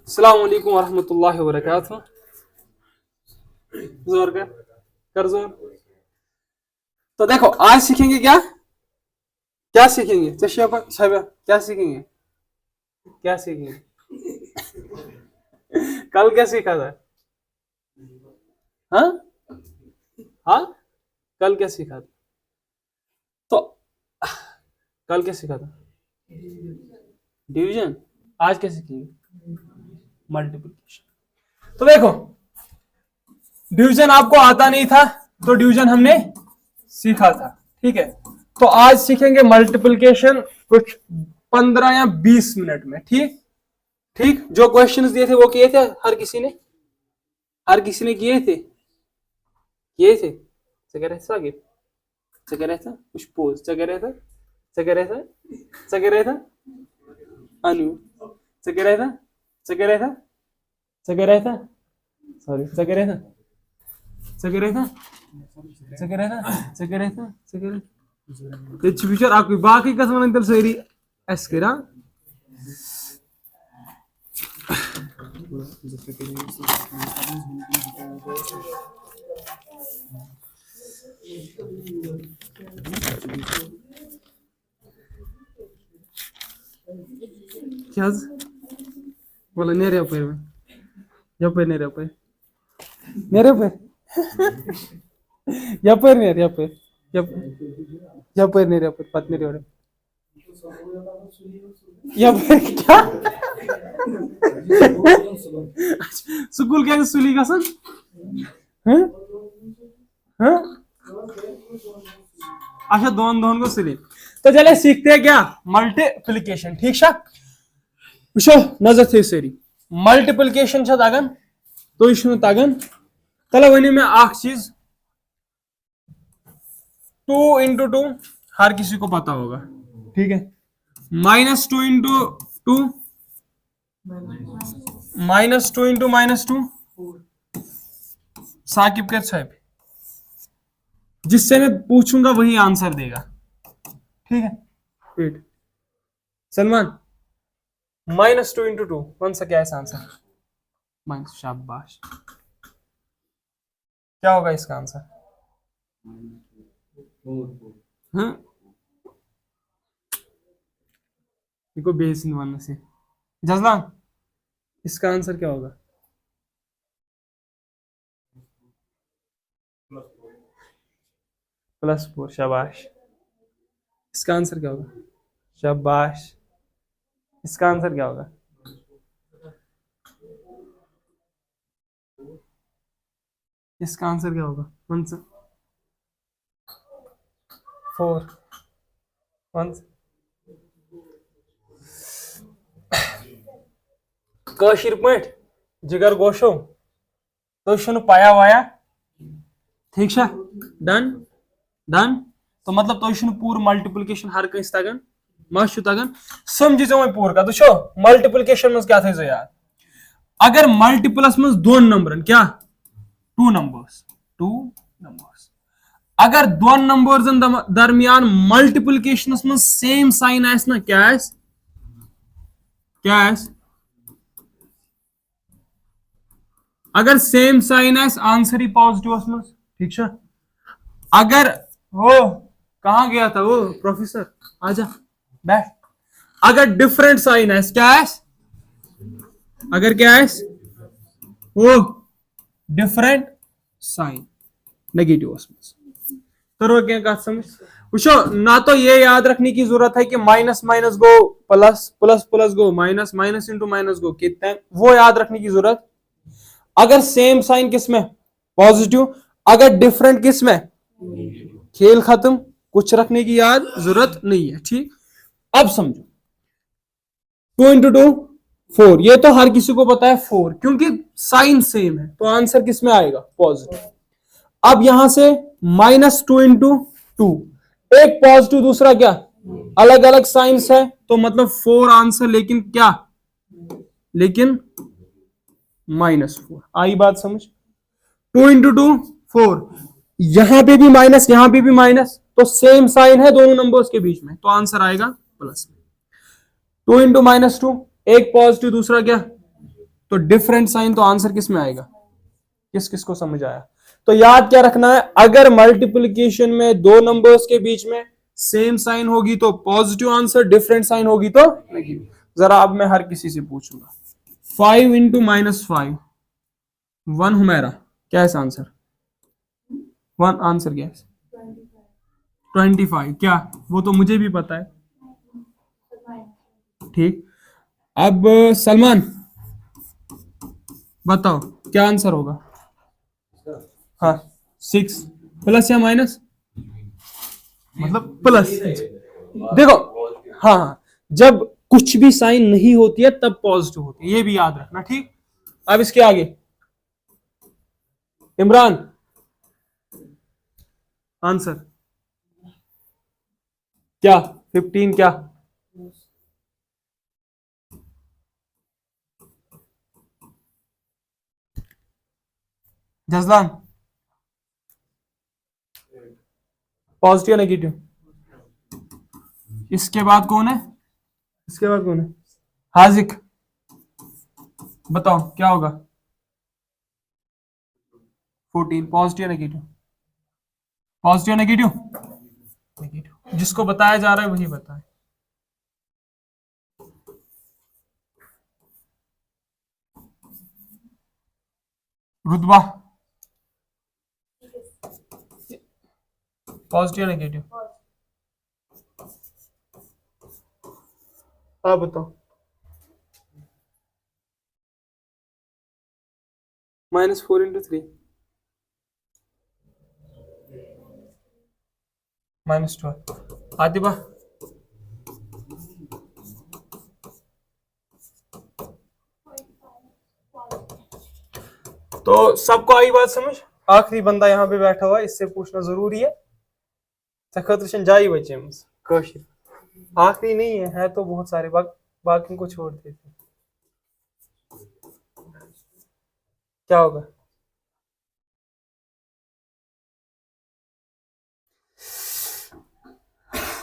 अस्सलाम वालेकुम वरहमतुल्लाहि वबरकातुहू। जोर कर जोर। तो देखो आज सीखेंगे क्या क्या सीखेंगे क्या सीखेंगे क्या सीखेंगे कल क्या सीखा था? हाँ हाँ, कल क्या सीखा था? तो कल क्या सीखा था? डिवीजन। आज क्या सीखेंगे? मल्टीप्लिकेशन। तो देखो, डिवीजन आपको आता नहीं था तो डिवीजन हमने सीखा था, ठीक है। तो आज सीखेंगे मल्टीप्लिकेशन कुछ 15 या 20 मिनट में, ठीक ठीक। जो क्वेश्चंस दिए थे वो किए थे हर किसी ने किए थे आगे कुछ पोज सगरेथा अनु सगरेथा सॉरी सगरेथा बाकी कसम तेल सारी एस करा क्या बोला नेरे यपर नेरे पत नेरे क्या स्कूल क्या सुली का सन अच्छा दोन को सुली। तो चले सीखते हैं क्या मल्टीप्लिकेशन, ठीक है। वो नजर थे सारी मल्टीप्लिकेशन तगन तुम तगन तला वन मे अख चीज 2 into 2 हर किसी को पता होगा, ठीक है। -2 into 2 -2 into -2 साकिब के साहब, जिससे मैं पूछूंगा वही आंसर देगा, ठीक है। वेट सलमान -2 into 2 कौन सा क्या है आंसर? माइनस। शाबाश। क्या होगा इसका आंसर? हाँ देखो बेस बनने से जजलान इसका आंसर क्या होगा? +4। शाबाश। इसका आंसर क्या होगा? शाबाश। इसका आंसर क्या होगा? इसका आंसर क्या होगा? 4 1 कशिर पट जिगर गोशो तो पाया वाया, ठीक है। Done done. तो मतलब तो पूर मल्टीप्लिकेशन हर कंस तगन मश तगन समझी जो पूर का तो मल्टीप्लिकेशन में क्या थे यार, अगर मल्टीपल्स में 2 नंबर क्या 2 नंबर्स अगर 2 नंबर्स दरमियान मल्टीप्लिकेशन में सेम साइन आस ना क्या आस अगर सेम साइन आस आंसर ही पॉजिटिव में, ठीक है। अगर वो कहां गया था वो प्रोफेसर आजा बैठ, अगर डिफरेंट साइन आस क्या आस अगर क्या आस वो डिफरेंट साइन नेगेटिव करो क्या का समझ पूछो ना। तो ये याद रखने की जरूरत है कि माइनस माइनस गो प्लस प्लस प्लस गो माइनस माइनस इंटू माइनस गो कितना है वो याद रखने की जरूरत। अगर सेम साइन किस में पॉजिटिव, अगर डिफरेंट किस में खेल खत्म, कुछ रखने की याद जरूरत नहीं है, ठीक। अब समझो 2 into 2 4, ये तो हर किसी को पता है 4 क्योंकि साइन सेम है तो आंसर किस में आएगा? पॉजिटिव। अब यहां से -2 into 2 एक पॉजिटिव दूसरा क्या अलग अलग साइंस है तो मतलब 4 आंसर, लेकिन क्या लेकिन -4 आई बात समझ। 2 into 2 4, यहां पे भी माइनस यहां पे भी माइनस तो सेम साइन है दोनों नंबर्स के बीच में तो आंसर आएगा प्लस। 2 into -2 एक पॉजिटिव दूसरा क्या तो डिफरेंट साइन, तो आंसर किस में आएगा? किस किस को समझ आया? तो याद क्या रखना है, अगर मल्टीप्लिकेशन में दो नंबर्स के बीच में सेम साइन होगी तो पॉजिटिव आंसर, डिफरेंट साइन होगी तो नेगेटिव। जरा अब मैं हर किसी से पूछूंगा, 5 इंटू -5 1 हुमेरा, क्या है आंसर? 1 आंसर क्या है? 25। क्या? वो तो मुझे भी पता है। ठीक, अब सलमान बताओ क्या आंसर होगा? हाँ, 6 प्लस या माइनस, मतलब प्लस। देखो हाँ, जब कुछ भी साइन नहीं होती है तब पॉजिटिव होती है, ये भी याद रखना। ठीक, अब इसके आगे इमरान आंसर क्या? 15 क्या? जजलान पॉजिटिव नेगेटिव? इसके बाद कौन है? इसके बाद कौन है? हाजिक, बताओ क्या होगा? 14 positive negative? Positive negative? Negative. जिसको बताया जा रहा है वही बताए। रुतबा पॉजिटिव नेगेटिव? आप बताओ। -4 इंटू 3 -12। आदिबा तो सबको आई बात समझ? आखिरी बंदा यहाँ पे बैठा हुआ है, इससे पूछना जरूरी है। जाई बचे कशिर आखिरी नहीं है तो बहुत सारे बाकी को छोड़ देते। क्या होगा?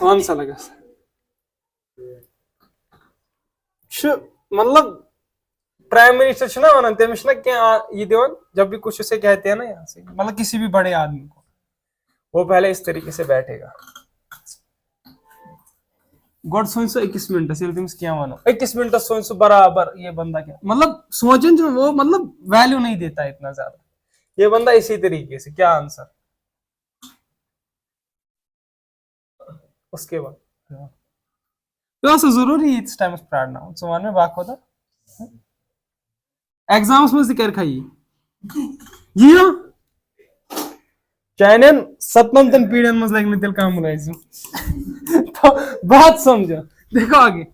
कौन सा लगा? मतलब प्राइम मिनिस्टर ना वन तमिस ना क्या ये दिवन, जब भी कुछ उसे कहते हैं ना यहाँ से, मतलब किसी भी बड़े आदमी को, वो पहले इस तरीके से बैठेगा। गोड सोचो 21 मिनट से तुम क्या मानो 21 मिनट सोचो बराबर, ये बंदा क्या मतलब सोचन जो वो मतलब वैल्यू नहीं देता है इतना ज्यादा, ये बंदा इसी तरीके से। क्या आंसर? उसके बाद तो जरूरी इस टाइम पढ़ना सुमान में बाक होता एग्जाम्स में कर खाई ये चैनन सतम तन पीढ़ियन मज लगने तेल काम तो बात समझो। देखो आगे,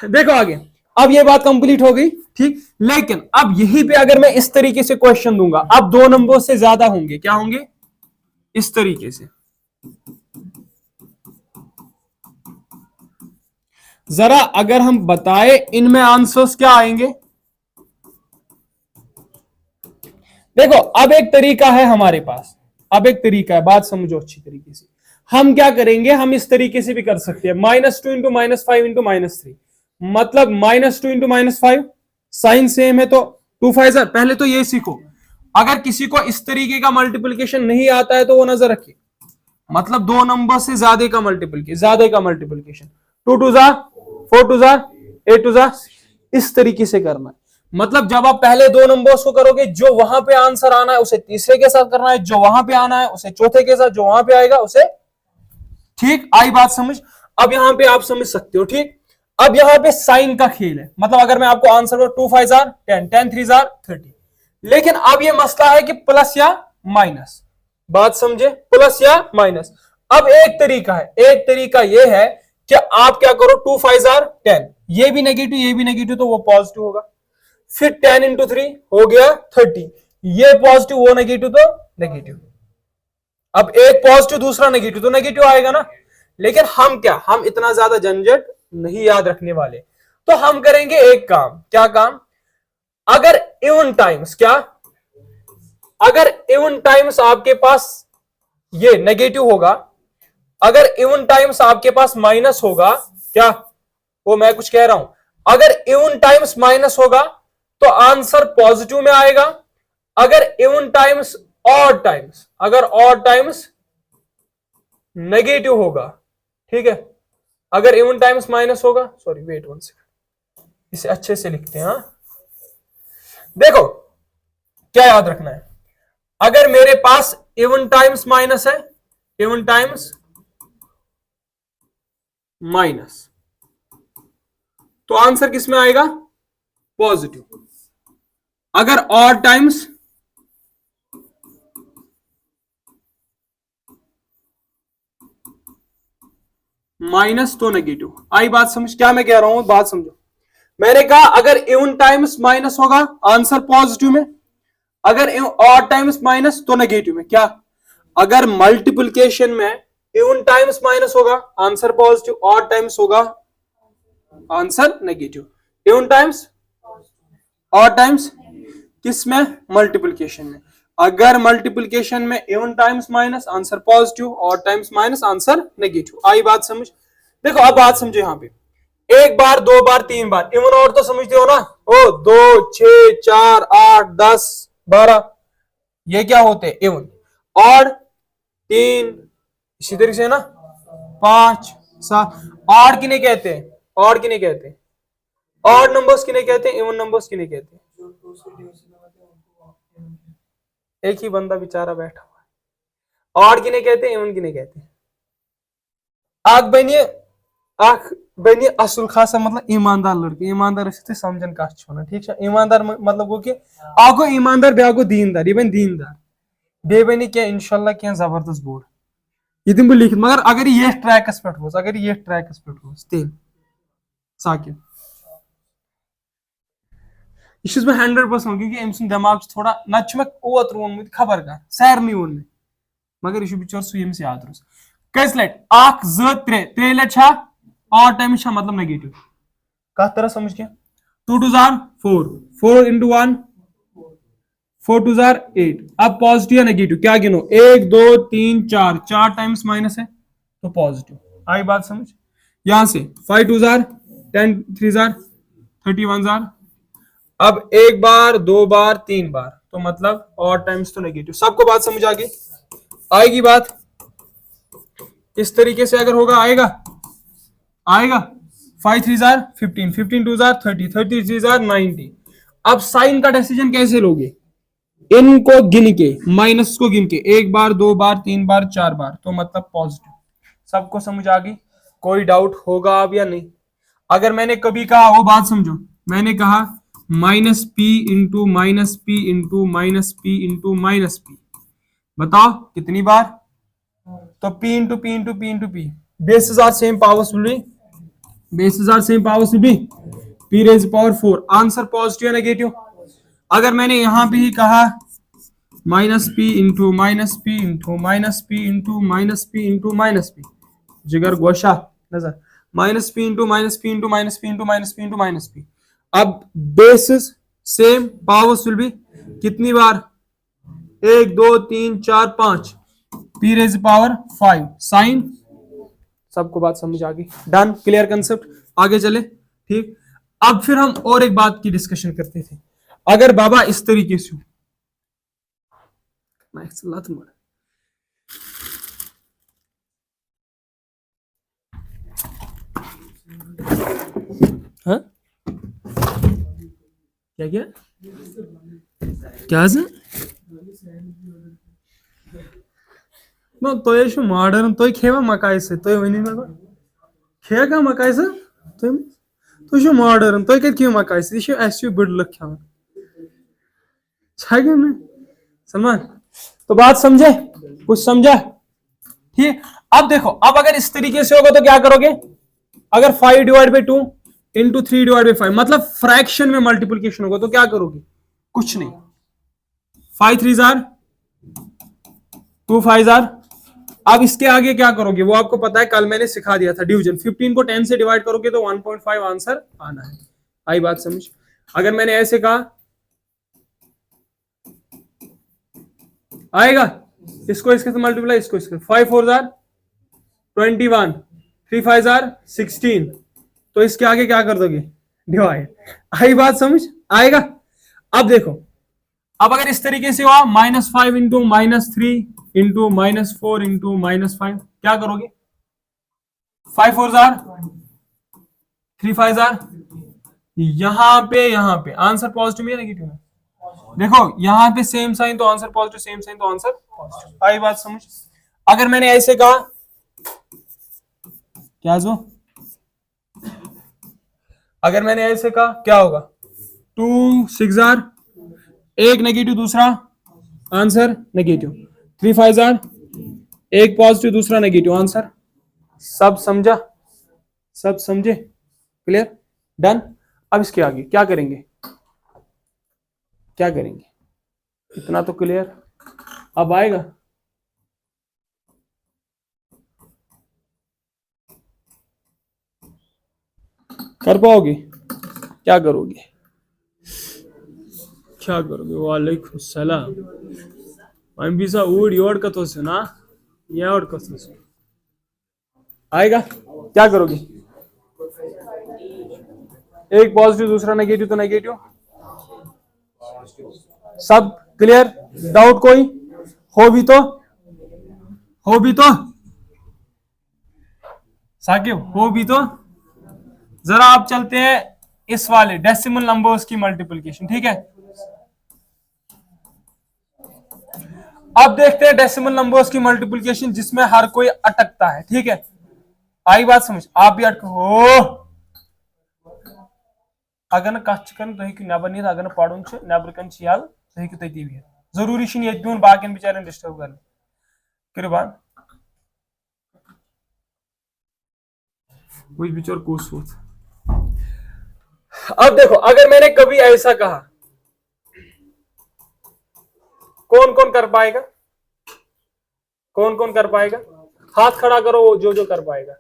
देखो आगे, अब ये बात कंप्लीट हो गई। ठीक, लेकिन अब यहीं पे अगर मैं इस तरीके से क्वेश्चन दूंगा, अब दो नंबर से ज्यादा होंगे, क्या होंगे? इस तरीके से। जरा अगर हम बताए इनमें आंसर्स क्या आएंगे? देखो अब एक तरीका है हमारे पास, अब एक तरीका है, बात समझो अच्छी तरीके से। हम क्या करेंगे, हम इस तरीके से भी कर सकते हैं, -2 इंटू -5 इंटू -3, मतलब -2 इंटू -5, साइन सेम है तो 2 5 जार। पहले तो ये सीखो, अगर किसी को इस तरीके का मल्टीप्लिकेशन नहीं आता है तो वो नजर रखिए, मतलब दो नंबर से ज्यादा का मल्टीप्लिकेशन 2 2 जार 4 2 जार 8 2 जार, इस तरीके से करना है। मतलब जब आप पहले दो नंबर्स को करोगे, जो वहां पे आंसर आना है उसे तीसरे के साथ करना है, जो वहां पे आना है उसे चौथे के साथ, जो वहां पे आएगा उसे। ठीक, आई बात समझ? अब यहां पे आप समझ सकते हो। ठीक, अब यहां पे साइन का खेल है, मतलब अगर मैं आपको आंसर 2 5 जार 10 10 3 जार 30, लेकिन अब ये मसला है कि प्लस या माइनस, बात समझे? प्लस या माइनस। अब एक तरीका है, एक तरीका ये है कि आप क्या करो, 2 5 जार 10, ये भी नेगेटिव ये भी नेगेटिव तो वो पॉजिटिव होगा, फिर 10 इंटू 3 हो गया 30, ये पॉजिटिव वो नेगेटिव तो नेगेटिव। अब एक पॉजिटिव दूसरा नेगेटिव तो नेगेटिव आएगा ना, लेकिन हम इतना ज्यादा झंझट नहीं याद रखने वाले, तो हम करेंगे एक काम। क्या काम? अगर इवन टाइम्स, क्या अगर इवन टाइम्स आपके पास ये नेगेटिव होगा, अगर इवन टाइम्स आपके पास माइनस होगा, क्या वो मैं कुछ कह रहा हूं, अगर इवन टाइम्स माइनस होगा तो आंसर पॉजिटिव में आएगा। अगर इवन टाइम्स ऑड टाइम्स, अगर ऑड टाइम्स नेगेटिव होगा, ठीक है। अगर इवन टाइम्स माइनस होगा, सॉरी वेट 1 सेकंड, इसे अच्छे से लिखते हैं। हाँ देखो क्या याद रखना है, अगर मेरे पास इवन टाइम्स माइनस है, इवन टाइम्स माइनस, तो आंसर किस में आएगा? पॉजिटिव। अगर ऑड टाइम्स माइनस तो नेगेटिव। आई बात समझ? क्या मैं कह रहा हूं बात समझो। मैंने कहा अगर इवन टाइम्स माइनस होगा आंसर पॉजिटिव में, अगर ऑड टाइम्स माइनस तो नेगेटिव में। क्या? अगर मल्टीप्लिकेशन में इवन टाइम्स माइनस होगा आंसर पॉजिटिव, ऑड टाइम्स होगा answer negative. Even times odd times किस में? मल्टीप्लिकेशन में। अगर मल्टीप्लिकेशन में even times minus answer positive, odd times minus answer negative. आई बात समझ? देखो अब बात समझो, यहां पे एक बार, दो बार, तीन बार, इवन ऑड तो समझते हो ना? ओ 2, 6, 4, 8, 10, 12, ये क्या होते हैं? इवन। ऑड 3, इसी तरीके से ना 5, 7। ऑड किन्हें कहते हैं? ऑड किन्हें कहते हैं? ऑड नंबर्स किन्हें कहते हैं? इवन नंबर्स किन्हें कहते हैं? एक ही बंदा बेचारा बैठा हुआ है। ऑड किन्हें कहते हैं? इवन किन्हें कहते हैं? आग बनिए, आग बनिए असल खासा मतलब ईमानदार लड़के। ईमानदार समझन कह छो, ठीक है? ईमानदार मतलब गो कि आगो ईमानदार बे गो दीनदार, ये बन दीनदार, बे बनी क्या इंशाल्लाह क्या जबरदस्त बोर्ड ये दिन लिखित। मगर अगर ये ट्रैकस पे हो, अगर ये ट्रैकस पे हो तेल साकिब यह 100% क्योंकि अम सुन दिमाग थोड़ा नत मे ओत वोनमुत खबर कह सारे वोन मे, मगर यह बिचार सह यम्स याद रोज। कस लट? 1, 2, 3 3 लट ऑड टाइम मतलब नेगेटिव। कत तरह समझ क्या? 2 2 जार 4, 4 into 1 4 2 जार 8। अब पॉजिटिव या नेगेटिव क्या गिनो? 1 2 3 4, 4 टाइम्स माइनस है तो पॉजिटिव। आई बात समझ? यहां से 5 2 जार 10, 3 जार 31 जार। अब एक बार, दो बार, तीन बार, तो मतलब ऑड टाइम्स तो नेगेटिव। सबको बात समझ आ गई? आएगी बात? इस तरीके से अगर होगा आएगा, आएगा। 5 3 जार 15, 15 2 जार 30, 30 3 जार 90। अब साइन का डिसीजन कैसे लोगे? इनको गिन के, माइनस को गिन के, एक बार, दो बार, तीन बार, चार बार, तो मतलब पॉजिटिव। सबको समझ आ गई? कोई डाउट होगा अब या नहीं? अगर मैंने कभी कहा, वो बात समझो, मैंने कहा minus P into minus P into minus P into minus P, बताओ कितनी बार? तो P into P into P into P, basis are same, powers will be, basis are same, powers will be P raise power 4। Answer positive या negative? अगर मैंने यहां पे ही कहा minus P into minus P into minus P into minus P into minus P, जिगर गोशा नजर, minus P into minus P into minus P into minus P into minus P. अब basis same, powers will be कितनी बार? 1 2 3 4 5, P raise power 5। साइन सबको बात समझ आ गई? Done, clear concept? आगे चले, ठीक। अब फिर हम और एक बात की डिस्कशन करते थे। अगर बाबा इस तरीके से हाँ? क्या क्या क्या तो मॉडर्न तो खेवा मकाई से तो वन मे खेगा मकाई से तो मॉडर्न तो कत खेव मकाई से यह बड़ लुक खेवान में सलमान। तो बात समझे? कुछ समझा? ठीक। अब देखो, अब अगर इस तरीके से होगा तो क्या करोगे? अगर 5 divide by 2 into 3 divide by 5 मतलब फ्रैक्शन में मल्टीप्लिकेशन होगा तो क्या करोगे? कुछ नहीं। 5 3 जार 2 5 जार। अब इसके आगे क्या करोगे वो आपको पता है, कल मैंने सिखा दिया था डिवीजन। 15 को 10 से डिवाइड करोगे तो 1.5 आंसर आना है। आई बात समझ? अगर मैंने ऐसे कहा आएगा, इसको इसके से मल्टीप्लाई, इसको इसके 5 4 जार 21, 3 5 जार 16, तो इसके आगे क्या कर दोगे? डिवाइड। आई बात समझ? आएगा? अब देखो, अब अगर इस तरीके से हुआ -5 इंटू -3 इंटू -4 इंटू -5, क्या करोगे? 5 4 जार 3 5 जार, यहां पे आंसर पॉजिटिव है नेगेटिव है? देखो यहां पे सेम साइन तो आंसर पॉजिटिव, सेम साइन तो आंसर पॉजिटिव। आई बात समझ? अगर मैंने ऐसे कहा, क्या जो अगर मैंने ऐसे कहा क्या होगा? 2 6 जार, एक नेगेटिव दूसरा आंसर नेगेटिव, 3 5 जार, एक पॉजिटिव दूसरा नेगेटिव आंसर। सब समझा? सब समझे? क्लियर? डन। अब इसके आगे क्या करेंगे? क्या करेंगे? इतना तो क्लियर। अब आएगा कर पाओगे? क्या करोगे? क्या करोगे? वालेकुम सलाम। हम भी सा ऊड़ योड़ का तो सुना, ये और का तो सुना। आएगा? क्या करोगे? एक पॉजिटिव दूसरा नेगेटिव तो नेगेटिव। सब क्लियर? डाउट कोई हो भी तो? हो भी तो साकिब, हो भी तो? जरा आप चलते हैं इस वाले डेसिमल नंबर्स की मल्टीप्लिकेशन, ठीक है? अब देखते हैं डेसिमल नंबर्स की मल्टीप्लिकेशन जिसमें हर कोई अटकता है, ठीक है? आई बात समझ? आप भी अटक हो। अगर कथ तुम नबर नीत, अगर पढ़ुन नबर कन यल तुम तती बिहित, जरूरी ये बिहन बाकिन बेचारे डिस्टर्ब कर करो बात। कुछ बिचार कोस होत। अब देखो, अगर मैंने कभी ऐसा कहा, कौन कौन कर पाएगा? कौन कौन कर पाएगा? हाथ खड़ा करो, वो जो जो कर पाएगा,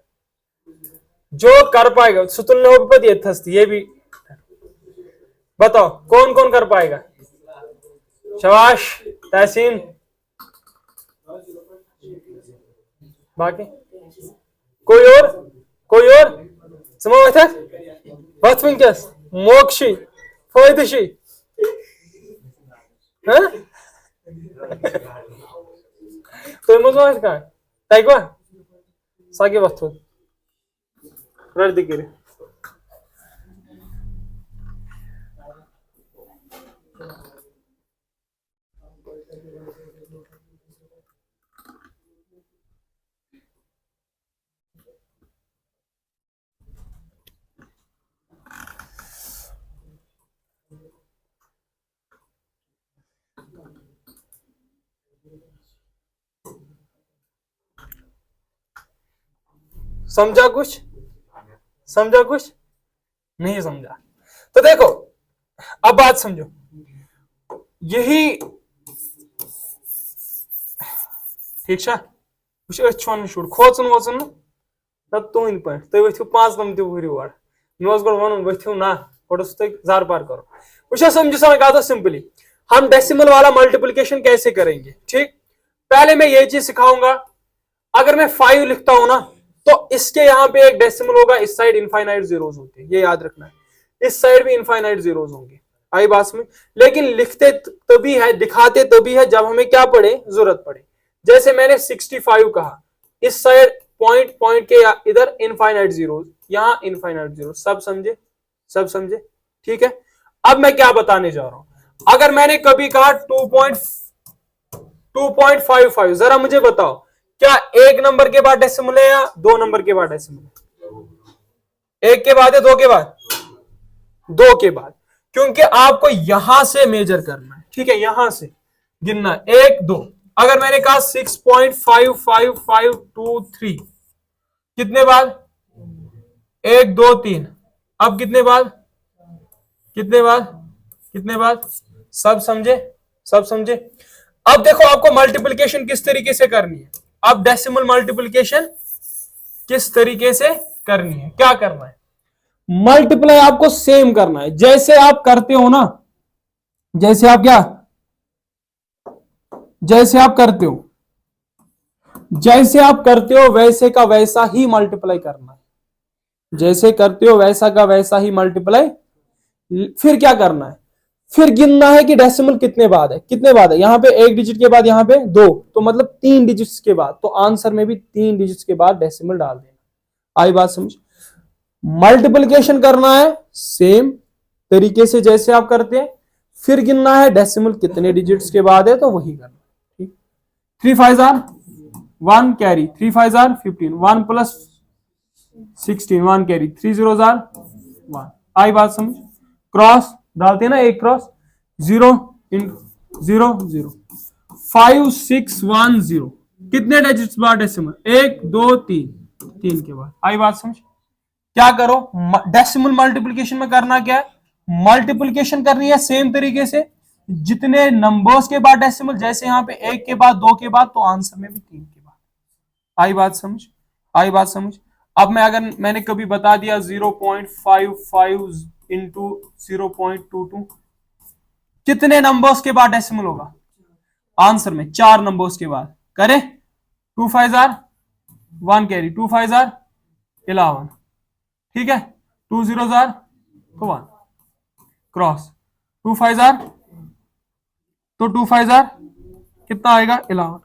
जो कर पाएगा। सुतुल ये भी बताओ, कौन कौन कर पाएगा? शबाश तहसीन। बाकी कोई और? कोई और समझ वत वस मोक्षी फायदशी तुम मज कह तगवा सगे वथ रद्द कर। समझा कुछ? समझा कुछ? नहीं समझा तो देखो, अब बात समझो। यही ठीक है? वन शुर खोचन वोचन ना तुंद पे तुम वथिव 5 नम और मे वन वथिव ना गोड़ जार पार करो। वो समझो सा कहा सिंपली हम डेसिमल वाला मल्टीप्लिकेशन कैसे करेंगे। ठीक, पहले मैं ये चीज सिखाऊंगा। अगर मैं 5 लिखता हूं ना तो इसके यहाँ पे एक डेसिमल होगा, इस साइड इनफाइनाइट जीरोस होते हैं, ये याद रखना है। इस साइड भी इनफाइनाइट जीरोस होंगे। आई बात में? लेकिन लिखते तभी है, दिखाते तभी है जब हमें क्या पड़े, जरूरत पड़े। जैसे मैंने 65 कहा, इस साइड पॉइंट पॉइंट के इधर इनफाइनाइट जीरोस, यहां इनफाइनाइट जीरोस। सब समझे? सब समझे? ठीक है। अब मैं क्या बताने जा रहा हूं। अगर मैंने कभी कहा 2.55, जरा मुझे बताओ क्या एक नंबर के बाद डेसिमल है या 2 नंबर के बाद डेसिमल है? एक के बाद है, 2 के बाद? 2 के बाद, क्योंकि आपको यहां से मेजर करना है। ठीक है, यहां से गिनना 1 2। अगर मैंने कहा 6.55523, कितने बाद? 1 2 3। अब कितने बाद? कितने बाद? कितने बाद? सब समझे? सब समझे? अब देखो आपको मल्टीप्लिकेशन किस तरीके से करनी है। अब डेसिमल मल्टीप्लिकेशन किस तरीके से करनी है, क्या करना है? मल्टीप्लाई आपको सेम करना है, जैसे आप करते हो ना, जैसे आप क्या, जैसे आप करते हो, जैसे आप करते हो वैसे का वैसा ही मल्टीप्लाई करना है। जैसे करते हो वैसा का वैसा ही मल्टीप्लाई। फिर क्या करना है? फिर गिनना है कि डेसिमल कितने बाद है, कितने बाद है, यहां पे 1 डिजिट के बाद यहां पे 2, तो मतलब 3 डिजिट्स के बाद, तो आंसर में भी 3 डिजिट्स के बाद डेसिमल डाल देना। आई बात समझ। मल्टीप्लिकेशन करना है सेम तरीके से जैसे आप करते हैं, फिर गिनना है डेसिमल कितने डिजिट्स के बाद है, तो वही करना। ठीक, 3 5 are 1 carry, 3 5 are 15, 1 plus 16 1 carry, 3 0 are 1। आई बात समझ। क्रॉस डालते हैं ना, एक क्रॉस 0 0 0 5 6 1 0, कितने डिजिट्स बाद डेसिमल, 1 2 3, 3 के बाद। आई बात समझ। क्या करो, डेसिमल मल्टीप्लिकेशन में करना क्या है, मल्टीप्लिकेशन करनी है सेम तरीके से, जितने नंबर्स के बाद डेसिमल, जैसे यहां पे 1 के बाद 2 के बाद, तो आंसर में भी 3 के बाद। आई बात समझ, आई बात समझ। अब मैं अगर मैंने कभी बता दिया 0.55 इंटू 0.22, कितने नंबर्स के बाद डेसिमल होगा आंसर में, 4 नंबर्स के बाद। करें 2 5 आर 1 कैरी, 2 5 आर 11, ठीक है, 2 0 आर तो 1 क्रॉस, 2 5 आर तो 2 5 आर कितना आएगा 11,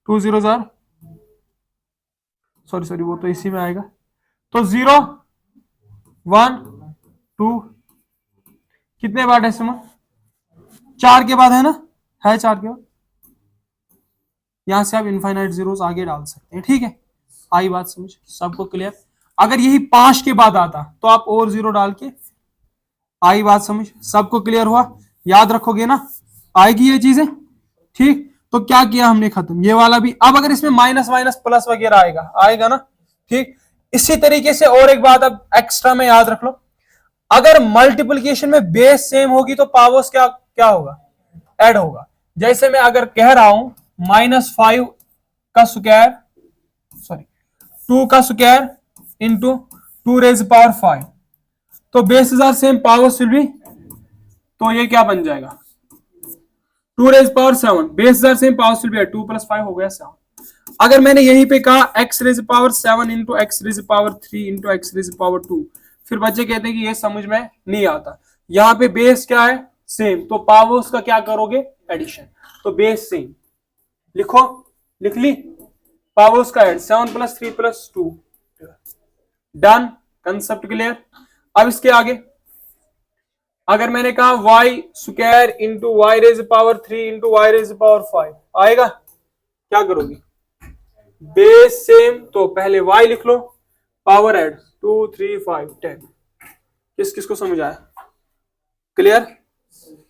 2 0 आर सॉरी वो तो इसी में आएगा, तो 0 1 2, कितने बार डेसिमल, 4 के बाद है ना, है 4 के बाद, यहां से आप इनफाइनाइट जीरोस आगे डाल सकते हैं। ठीक है, आई बात समझ, सबको क्लियर। अगर यही 5 के बाद आता तो आप और 0 डाल के, आई बात समझ, सबको क्लियर हुआ, याद रखोगे ना, आएगी ये चीजें। ठीक, तो क्या किया हमने, खत्म ये वाला भी। अब अगर इसमें माइनस माइनस प्लस वगैरह आएगा ना। ठीक, इसी तरीके से और एक बात अब एक्स्ट्रा में याद रख लो, अगर मल्टीप्लिकेशन में बेस सेम होगी तो पावर्स क्या क्या होगा, ऐड होगा। जैसे मैं अगर कह रहा हूं -5 का स्क्वायर, सॉरी 2 का स्क्वायर इंटू 2 रेज पावर 5, तो basis are same, powers will be, तो ये क्या बन जाएगा 2 raise power 7, basis are same, powers will be 2 + 5 हो गया 7। अगर मैंने यहीं पे कहा x raise power 7 into x raise power 3 into x raise power 2, फिर बच्चे कहते हैं कि ये समझ में नहीं आता, यहां पे बेस क्या है सेम, तो पावर्स का क्या करोगे एडिशन, तो बेस सेम लिखो, लिख ली, पावर्स का ऐड 7 + 3 + 2, डन, कंसेप्ट क्लियर। अब इसके आगे अगर मैंने कहा y square into y raise power 3 into y raise power 5 आएगा, क्या करोगे बेस सेम, तो पहले y लिख लो, पावर ऐड 2 3 5 10। किस किस को समझ आया, क्लियर,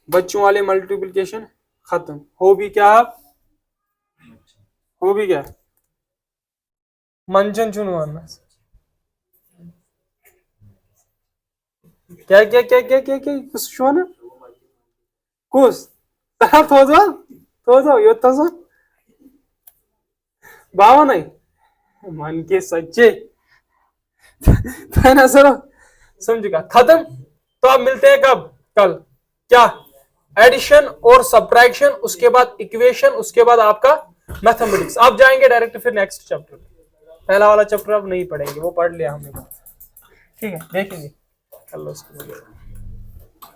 बच्चों वाले मल्टीप्लिकेशन खत्म हो भी क्या, आप हो भी क्या मंचन चुनवाना, क्या क्या क्या क्या क्या क्या कुछ शोना कुछ तो यो तसं बावा नहीं मन के सच्चे ना सर, समझेगा, खत्म। तो अब मिलते हैं कब, कल, क्या एडिशन और सब्ट्रैक्शन, उसके बाद इक्वेशन, उसके बाद आपका मैथमेटिक्स। आप जाएंगे डायरेक्ट फिर नेक्स्ट चैप्टर, पहला वाला चैप्टर अब नहीं पढ़ेंगे, वो पढ़ लिया हमने, ठीक है, देखेंगे कल उसको।